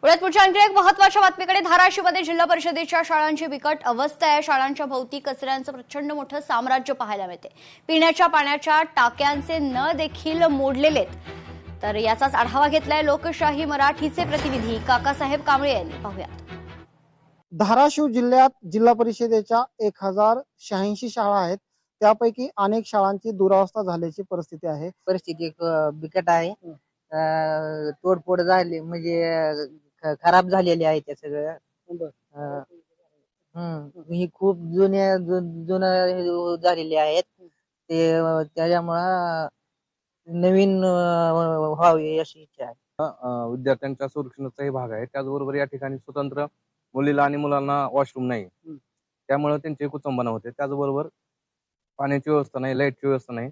पुढे पुढच्या आणखी एक महत्त्वाच्या बातमीकडे धाराशिवमध्ये जिल्हा परिषदेच्या शाळांची बिकट अवस्था आहे। शाळांच्या भोवती कचऱ्यांचं प्रचंड मोठं साम्राज्य पाहायला मिळते। पिण्याच्या पाण्याच्या टाक्यांचे नळ देखील मोडलेले आहेत। तर याचाच आढावा घेतलाय लोकशाही मराठीचे प्रतिनिधी काकासाहेब कांबळे यांनी। पाहूयात। धाराशिव जिल्ह्यात जिल्हा परिषदेच्या 1086 शाळा आहेत। त्यापैकी अनेक शाळांची दुरावस्था झाल्याची परिस्थिती आहे। परिस्थिती बिकट आहे। तोडफोड झाली म्हणजे खराब झालेली आहे त्या सगळं। ही खूप जुनं झालेली आहेत ते, त्याच्यामुळं नवीन व्हावी अशी इच्छा आहे। विद्यार्थ्यांच्या सुरक्षेचाही भाग आहे। त्याचबरोबर या ठिकाणी स्वतंत्र मुलीला आणि मुलांना वॉशरूम नाही, त्यामुळे त्यांची कुचंबना होते। त्याचबरोबर पाण्याची व्यवस्था नाही, लाईटची व्यवस्था नाही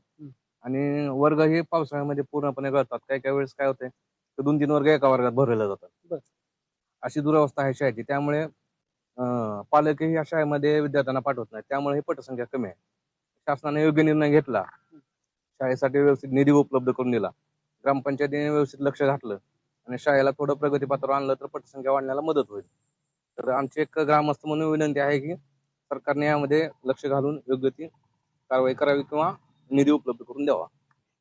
आणि वर्ग हे पावसाळ्यामध्ये पूर्णपणे गळतात। काही वेळेस काय होते, 2-3 वर्ग एका वर्गात भरलेले जातात। अशी दुरावस्था आहे शाळेची। त्यामुळे पालकही या शाळेमध्ये विद्यार्थ्यांना पाठवत नाही, त्यामुळे ही पटसंख्या कमी आहे। शासनाने योग्य निर्णय घेतला, शाळेसाठी व्यवस्थित निधी उपलब्ध करून दिला, ग्रामपंचायतीने व्यवस्थित लक्ष घातलं आणि शाळेला थोडं प्रगतीपथावर आणलं तर पटसंख्या वाढण्याला मदत होईल। तर आमची एक ग्रामस्थ म्हणून विनंती आहे की सरकारने यामध्ये लक्ष घालून योग्य ती कारवाई करावी किंवा निधी उपलब्ध करून द्यावा।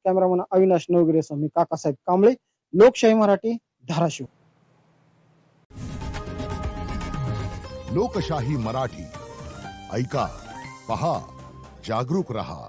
कॅमेरामन अविनाश नवगिरेसह मी काकासाहेब कांबळे, लोकशाही मराठी, धाराशिव। लोकशाही मराठी, ऐका, पहा, जागरूक रहा।